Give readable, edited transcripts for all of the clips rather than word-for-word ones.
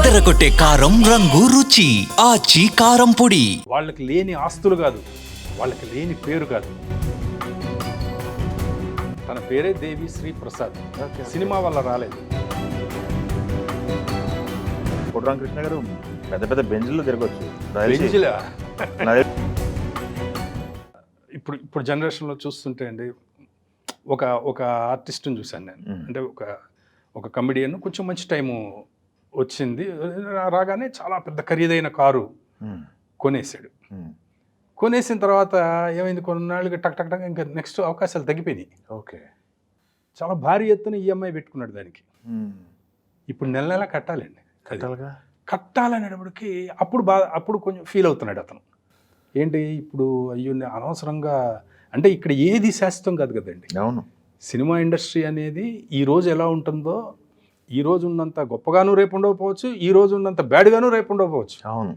అదరగొట్టే కారం రంగు రుచి ఆచి కారం పొడి. వాళ్ళకి లేని ఆస్తులు కాదు, వాళ్ళకి లేని పేరు కాదు. తన పేరే దేవి శ్రీ ప్రసాద్. సినిమా వల్ల రాలేదు. కొట్రాం కృష్ణ గారు పెద్ద పెద్ద బెంచ్లో తిరగచ్చు. బెంచ్లా? ఇప్పుడు జనరేషన్లో చూస్తుంటే అండి, ఒక ఆర్టిస్ట్ని చూశాను నేను. అంటే ఒక కమెడియన్ కొంచెం మంచి టైము వచ్చింది, రాగానే చాలా పెద్ద ఖరీదైన కారు కొనేసాడు. కొనేసిన తర్వాత ఏమైంది, కొన్నాళ్ళకి టక్ టక్ టక్ ఇంకా నెక్స్ట్ అవకాశాలు తగ్గిపోయినాయి. ఓకే, చాలా భారీ ఎత్తున ఈఎంఐ పెట్టుకున్నాడు దానికి. ఇప్పుడు నెల నెల కట్టాలండి. కట్టాలనేటప్పటికి అప్పుడు కొంచెం ఫీల్ అవుతున్నాడు అతను. ఏంటి ఇప్పుడు, అయ్యో అనవసరంగా, అంటే ఇక్కడ ఏది శాశ్వతం కాదు కదండి. అవును, సినిమా ఇండస్ట్రీ అనేది ఈ రోజు ఎలా ఉంటుందో, ఈ రోజు ఉన్నంత గొప్పగాను రేపు ఉండకపోవచ్చు, ఈ రోజు ఉన్నంత బ్యాడ్గాను రేపు ఉండకపోవచ్చు. అవును,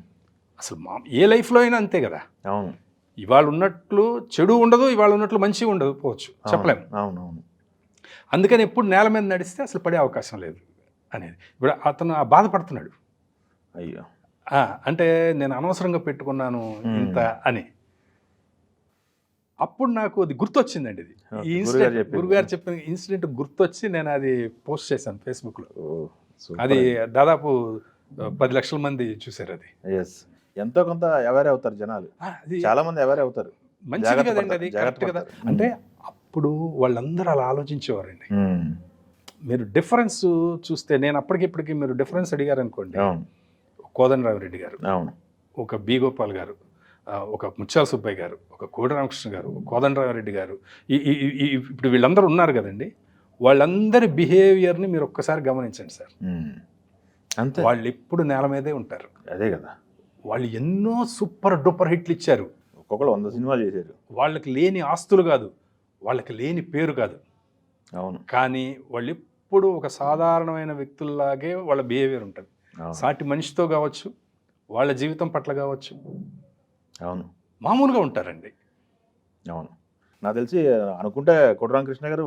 అసలు ఏ లైఫ్లో అయినా అంతే కదా. అవును, ఇవాళ ఉన్నట్లు చెడు ఉండదు, ఇవాళ ఉన్నట్లు మంచి ఉండకపోవచ్చు, చెప్పలేము. అవునవును. అందుకని ఎప్పుడు నేల మీద నడిస్తే అసలు పడే అవకాశం లేదు అనేది. ఇప్పుడు అతను బాధపడుతున్నాడు. అయ్యో, అంటే నేను అనవసరంగా పెట్టుకున్నాను ఇంత అని. అప్పుడు నాకు అది గుర్తొచ్చిందండి. ఇది ఈ ఇన్సిడెంట్, గురుగారు చెప్పిన ఇన్సిడెంట్ గుర్తొచ్చి నేను అది పోస్ట్ చేశాను ఫేస్బుక్లో. అది దాదాపు 10 లక్షల మంది చూశారు. అది ఎంతో కొంత అవేర్ అవుతారు జనాలు, చాలా మంది అవేర్ అవుతారు. మంచిది కదండి, అది కరెక్ట్ కదా. అంటే అప్పుడు వాళ్ళందరూ అలా ఆలోచించేవారండి. మీరు డిఫరెన్స్ చూస్తే, నేను అప్పటికిప్పటికి మీరు డిఫరెన్స్ అడిగారు అనుకోండి, కోదండరామిరెడ్డి గారు, ఒక బి గోపాల్ గారు, ఒక ముత్యాల సుబ్బయ్య గారు, ఒక కోడి రామకృష్ణ గారు, కోదండరామిరెడ్డి గారు, ఇప్పుడు వీళ్ళందరూ ఉన్నారు కదండి. వాళ్ళందరి బిహేవియర్ని మీరు ఒక్కసారి గమనించండి సార్. అంతే, వాళ్ళు ఎప్పుడు నేల మీదే ఉంటారు. అదే కదా. వాళ్ళు ఎన్నో సూపర్ డూపర్ హిట్లు ఇచ్చారు, ఒక్కొక్కరు 100 సినిమాలు చేశారు. వాళ్ళకి లేని ఆస్తులు కాదు, వాళ్ళకి లేని పేరు కాదు. అవును, కానీ వాళ్ళు ఎప్పుడు ఒక సాధారణమైన వ్యక్తుల్లాగే వాళ్ళ బిహేవియర్ ఉంటుంది. సాటి మనిషితో కావచ్చు, వాళ్ళ జీవితం పట్ల కావచ్చు, అవును, మామూలుగా ఉంటారండి. అవును, నాకు తెలిసి అనుకుంటే కొట్రాం కృష్ణ గారు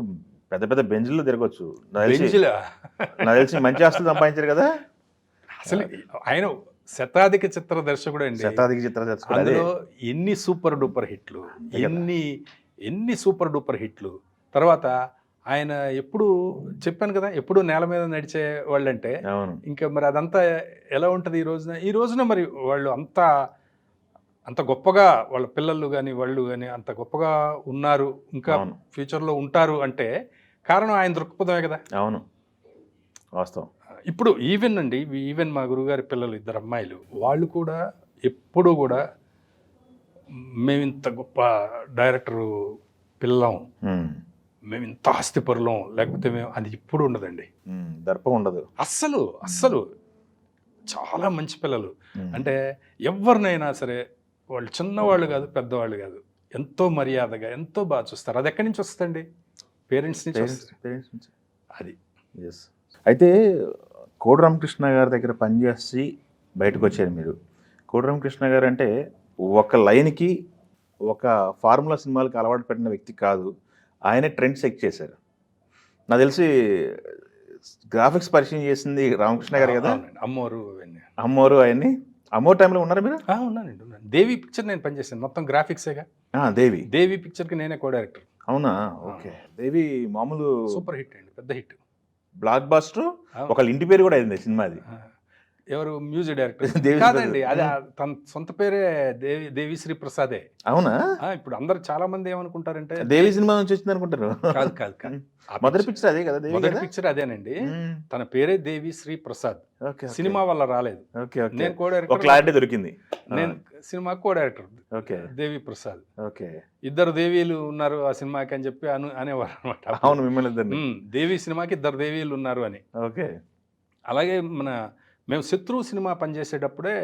పెద్ద పెద్ద బెంచ్లో తిరగచ్చు. నాకు తెలిసి మంచి ఆస్తులు సంపాదించారు కదా. అసలు ఆయన శతాధిక చిత్ర దర్శకుడు అండి. శతాధిక చిత్ర దర్శకుడు. అందులో ఎన్ని సూపర్ డూపర్ హిట్లు, ఎన్ని సూపర్ డూపర్ హిట్లు. తర్వాత ఆయన ఎప్పుడు చెప్పాను కదా, ఎప్పుడు నేల మీద నడిచే వాళ్ళంటే ఇంకా మరి అదంతా ఎలా ఉంటుంది ఈ రోజున మరి వాళ్ళు అంత గొప్పగా వాళ్ళ పిల్లలు కానీ వాళ్ళు కానీ అంత గొప్పగా ఉన్నారు, ఇంకా ఫ్యూచర్లో ఉంటారు అంటే కారణం ఆయన దృక్పథమే కదా. అవును, వాస్తవం. ఇప్పుడు ఈవెన్ మా గురుగారి పిల్లలు 2 అమ్మాయిలు, వాళ్ళు కూడా ఎప్పుడూ కూడా మేము ఇంత గొప్ప డైరెక్టరు పిల్లం, మేము ఇంత ఆస్తిపరులం, లేకపోతే మేము, అది ఇప్పుడు ఉండదండి. దర్పం ఉండదు అస్సలు. చాలా మంచి పిల్లలు. అంటే ఎవరినైనా సరే, వాళ్ళు చిన్నవాళ్ళు కాదు, పెద్దవాళ్ళు కాదు, ఎంతో మర్యాదగా, ఎంతో బాగా చూస్తారు. అది ఎక్కడి నుంచి వస్తుందండి? పేరెంట్స్ నుంచి. అది అయితే కోడి రామకృష్ణ గారి దగ్గర పనిచేసి బయటకు వచ్చారు మీరు. కోడి రామకృష్ణ గారు అంటే ఒక లైన్కి, ఒక ఫార్ములా సినిమాలకు అలవాటు పెట్టిన వ్యక్తి కాదు. ఆయనే ట్రెండ్ సెట్ చేశారు. నాకు తెలిసి గ్రాఫిక్స్ పరిచయం చేసింది రామకృష్ణ గారు కదా. అమ్మోరు అవన్నీ. అమ్మోరు టైంలో ఉన్నారా మీరు? ఉన్నానండి. దేవి పిక్చర్ నేను పనిచేసాను, మొత్తం గ్రాఫిక్సేగా. దేవి పిక్చర్కి నేనే కో డైరెక్టర్. అవునా? ఓకే. దేవి మామూలు సూపర్ హిట్ అండి, పెద్ద హిట్, బ్లాక్ బాస్టర్. ఒకళ్ళ ఇంటి పేరు కూడా అయింది సినిమాది. ఎవరు? మ్యూజిక్ డైరెక్టర్ కాదండి, అది తన సొంత పేరే దేవి శ్రీ ప్రసాదే. అవునా? ఇప్పుడు అందరు చాలా మంది ఏమనుకుంటారంటే దేవి సినిమా నుంచి వచ్చింది అనుకుంటారు. కాదు. మొదటి పిక్చర్ అదే కదా. మొదటి పిక్చర్ అదేనండి. తన పేరే దేవి శ్రీ ప్రసాద్. సినిమా వల్ల రాలేదు. నేను కో డైరెక్టర్. క్లారిటీ దొరికింది. నేను సినిమా కో డైరెక్టర్. దేవి ప్రసాద్. ఓకే. 2 దేవీలు ఉన్నారు ఆ సినిమాకి అని చెప్పి అనేవారు అనమాట. అవును, మిమ్మల్ని దేవి సినిమాకి 2 దేవీలు ఉన్నారు అని. ఓకే. అలాగే మేము శత్రువు సినిమా పనిచేసేటప్పుడే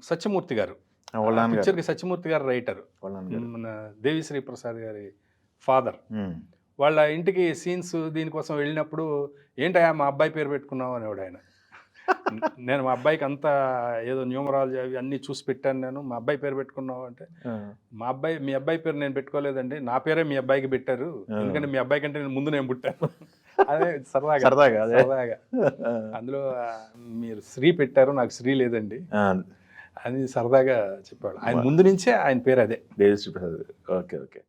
సత్యమూర్తి గారు, పిక్చర్కి సత్యమూర్తి గారు రైటర్, మన దేవిశ్రీ ప్రసాద్ గారి ఫాదర్, వాళ్ళ ఇంటికి సీన్స్ దీనికోసం వెళ్ళినప్పుడు, ఏంటయ్యా మా అబ్బాయి పేరు పెట్టుకున్నావు అనేవాడు ఆయన. నేను మా అబ్బాయికి అంతా ఏదో న్యూమరాలజీ అవి అన్నీ చూసి పెట్టాను. నేను మా అబ్బాయి పేరు పెట్టుకున్నావు అంటే, మీ అబ్బాయి పేరు నేను పెట్టుకోలేదండి, నా పేరే మీ అబ్బాయికి పెట్టారు, ఎందుకంటే మీ అబ్బాయి కంటే ముందు నేను పుట్టాను. అదే సరదాగా సరదాగా అదే. సరదాగా అందులో మీరు శ్రీ పెట్టారు, నాకు శ్రీ లేదండి ఆ, అని సరదాగా చెప్పాడు. ఆయన ముందు నుంచే ఆయన పేరు అదే. దేవిశ్రీ ప్రసాద్. Okay okay.